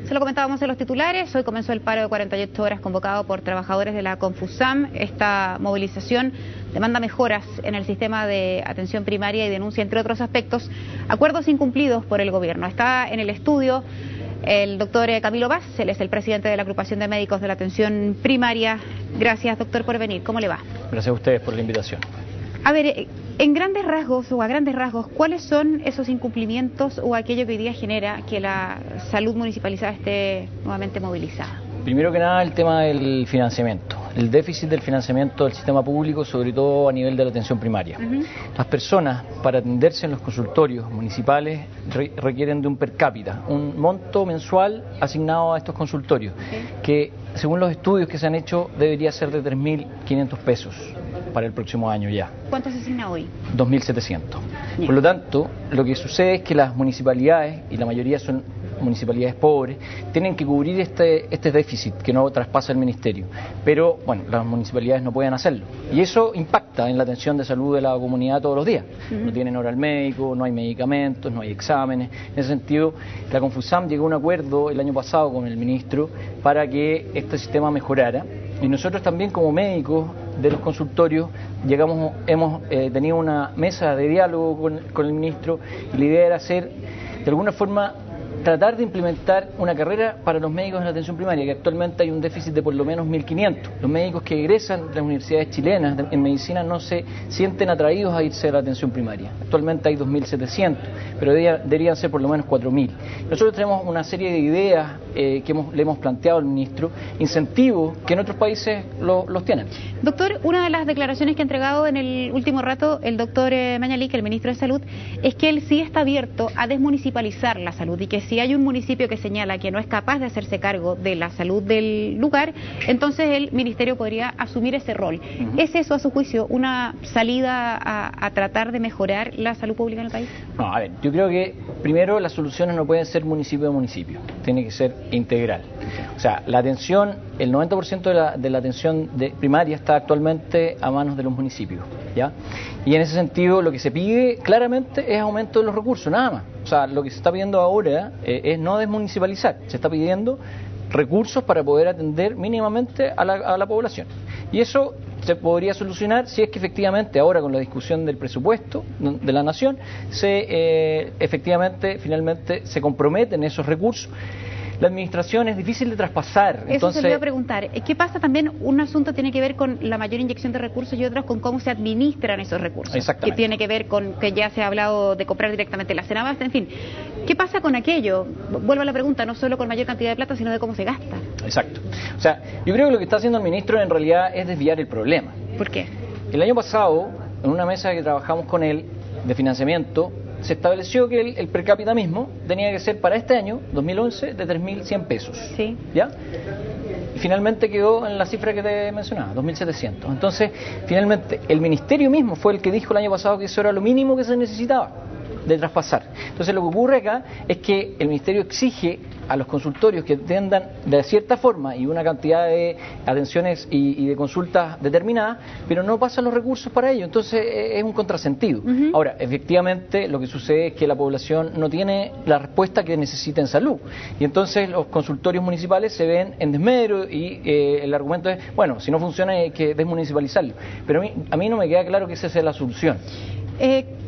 Se lo comentábamos en los titulares, hoy comenzó el paro de 48 horas convocado por trabajadores de la Confusam. Esta movilización demanda mejoras en el sistema de atención primaria y denuncia, entre otros aspectos, acuerdos incumplidos por el gobierno. Está en el estudio el doctor Camilo Vaz, él es el presidente de la agrupación de médicos de la atención primaria. Gracias, doctor, por venir. ¿Cómo le va? Gracias a ustedes por la invitación. A ver, en grandes rasgos o a grandes rasgos, ¿cuáles son esos incumplimientos o aquello que hoy día genera que la salud municipalizada esté nuevamente movilizada? Primero que nada, el tema del financiamiento, el déficit del financiamiento del sistema público, sobre todo a nivel de la atención primaria. Las personas, para atenderse en los consultorios municipales, requieren de un per cápita, un monto mensual asignado a estos consultorios, que según los estudios que se han hecho debería ser de 3.500 pesos para el próximo año ya. ¿Cuánto se asigna hoy? 2.700. Por lo tanto, lo que sucede es que las municipalidades, y la mayoría son municipalidades pobres, tienen que cubrir este déficit que no traspasa el ministerio. Pero, bueno, las municipalidades no pueden hacerlo. Y eso impacta en la atención de salud de la comunidad todos los días. No tienen hora al médico, no hay medicamentos, no hay exámenes. En ese sentido, la Confusam llegó a un acuerdo el año pasado con el ministro para que este sistema mejorara. Y nosotros también, como médicos de los consultorios, hemos tenido una mesa de diálogo con el ministro, y la idea era hacer, de alguna forma, tratar de implementar una carrera para los médicos en la atención primaria, que actualmente hay un déficit de por lo menos 1.500. Los médicos que egresan de las universidades chilenas en medicina no se sienten atraídos a irse a la atención primaria. Actualmente hay 2.700, pero deberían ser por lo menos 4.000. Nosotros tenemos una serie de ideas que le hemos planteado al ministro, incentivos que en otros países los tienen. Doctor, una de las declaraciones que ha entregado en el último rato el doctor Mañalich, el ministro de Salud, es que él sí está abierto a desmunicipalizar la salud y que si hay un municipio que señala que no es capaz de hacerse cargo de la salud del lugar, entonces el ministerio podría asumir ese rol. ¿Es eso, a su juicio, una salida a tratar de mejorar la salud pública en el país? No, a ver, yo creo que primero las soluciones no pueden ser municipio a municipio, tiene que ser integral. O sea, la atención, el 90% de la atención primaria está actualmente a manos de los municipios, ¿ya? Y en ese sentido lo que se pide claramente es aumento de los recursos, nada más. O sea, lo que se está pidiendo ahora es no desmunicipalizar, se está pidiendo recursos para poder atender mínimamente a la población. Y eso se podría solucionar si es que efectivamente ahora con la discusión del presupuesto de la nación finalmente se comprometen esos recursos. La administración es difícil de traspasar. Eso se le iba a preguntar. ¿Qué pasa también? Un asunto tiene que ver con la mayor inyección de recursos y otros con cómo se administran esos recursos. Exactamente. Que tiene que ver con que ya se ha hablado de comprar directamente la Senabasta, en fin. ¿Qué pasa con aquello? Vuelvo a la pregunta, no solo con mayor cantidad de plata, sino de cómo se gasta. Exacto. O sea, yo creo que lo que está haciendo el ministro en realidad es desviar el problema. ¿Por qué? El año pasado, en una mesa que trabajamos con él de financiamiento, se estableció que el per cápita mismo tenía que ser para este año, 2011, de 3.100 pesos. Sí. ¿Ya? Y finalmente quedó en la cifra que te mencionaba, 2.700. Entonces, finalmente, el ministerio mismo fue el que dijo el año pasado que eso era lo mínimo que se necesitaba de traspasar. Entonces, lo que ocurre acá es que el ministerio exige a los consultorios que atendan de cierta forma y una cantidad de atenciones y de consultas determinadas, pero no pasan los recursos para ello. Entonces es un contrasentido. Ahora, efectivamente, lo que sucede es que la población no tiene la respuesta que necesita en salud. Y entonces los consultorios municipales se ven en desmedro y el argumento es, bueno, si no funciona hay que desmunicipalizarlo. Pero a mí no me queda claro que esa sea la solución.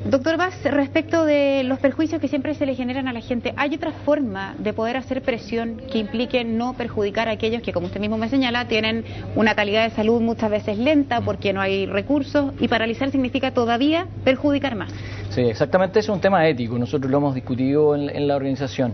Doctor Vaz, respecto de los perjuicios que siempre se le generan a la gente, ¿hay otra forma de poder hacer presión que implique no perjudicar a aquellos que, como usted mismo me señala, tienen una calidad de salud muchas veces lenta porque no hay recursos, y paralizar significa todavía perjudicar más? Sí, exactamente, es un tema ético, nosotros lo hemos discutido en la organización.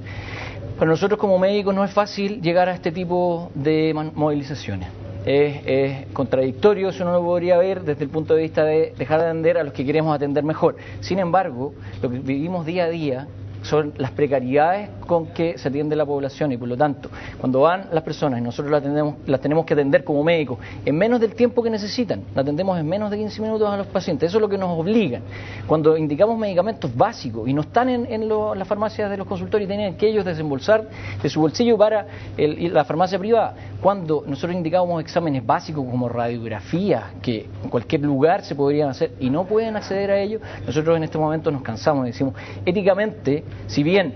Para nosotros como médicos no es fácil llegar a este tipo de movilizaciones. Es contradictorio, eso no lo podría ver desde el punto de vista de dejar de atender a los que queremos atender mejor. Sin embargo, lo que vivimos día a día son las precariedades con que se atiende la población, y por lo tanto, cuando van las personas y nosotros las tenemos que atender como médicos en menos del tiempo que necesitan, la atendemos en menos de 15 minutos a los pacientes. Eso es lo que nos obligan. Cuando indicamos medicamentos básicos y no están en las farmacias de los consultorios y tienen que ellos desembolsar de su bolsillo para la farmacia privada, cuando nosotros indicamos exámenes básicos como radiografías que en cualquier lugar se podrían hacer y no pueden acceder a ellos, nosotros en este momento nos cansamos y decimos, éticamente, si bien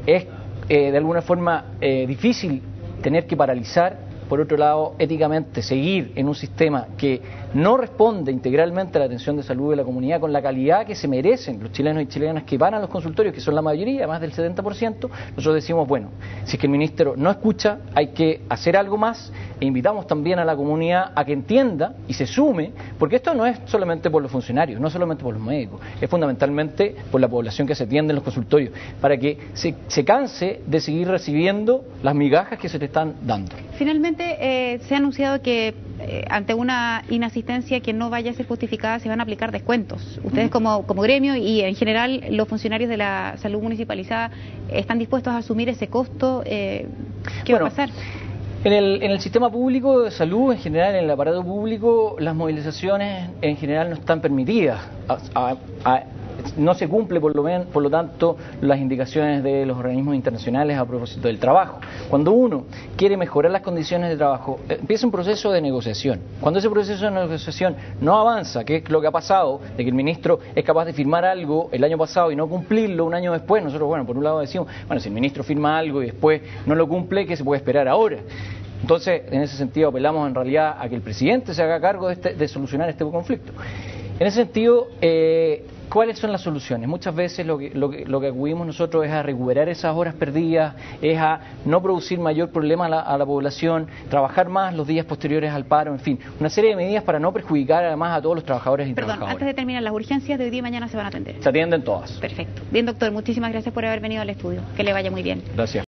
es de alguna forma difícil tener que paralizar. Por otro lado, éticamente, seguir en un sistema que no responde integralmente a la atención de salud de la comunidad con la calidad que se merecen los chilenos y chilenas que van a los consultorios, que son la mayoría, más del 70%, nosotros decimos, bueno, si es que el ministro no escucha, hay que hacer algo más, e invitamos también a la comunidad a que entienda y se sume, porque esto no es solamente por los funcionarios, no solamente por los médicos, es fundamentalmente por la población que se atiende en los consultorios, para que se canse de seguir recibiendo las migajas que se le están dando. Finalmente, se ha anunciado que ante una inasistencia que no vaya a ser justificada se van a aplicar descuentos. Ustedes como gremio y en general los funcionarios de la salud municipalizada están dispuestos a asumir ese costo. ¿Qué va a pasar? En el sistema público de salud, en general, en el aparato público, las movilizaciones en general no están permitidas. No se cumple, por lo tanto, las indicaciones de los organismos internacionales a propósito del trabajo. Cuando uno quiere mejorar las condiciones de trabajo, empieza un proceso de negociación. Cuando ese proceso de negociación no avanza, que es lo que ha pasado, de que el ministro es capaz de firmar algo el año pasado y no cumplirlo un año después, nosotros, bueno, por un lado decimos, bueno, si el ministro firma algo y después no lo cumple, ¿qué se puede esperar ahora? Entonces, en ese sentido, apelamos en realidad a que el presidente se haga cargo de solucionar este conflicto. En ese sentido, ¿cuáles son las soluciones? Muchas veces lo que acudimos nosotros es a recuperar esas horas perdidas, es a no producir mayor problema a la población, trabajar más los días posteriores al paro, en fin, una serie de medidas para no perjudicar además a todos los trabajadores y trabajadoras. Antes de terminar, las urgencias de hoy día y mañana se van a atender. Se atienden todas. Perfecto. Bien, doctor, muchísimas gracias por haber venido al estudio. Que le vaya muy bien. Gracias.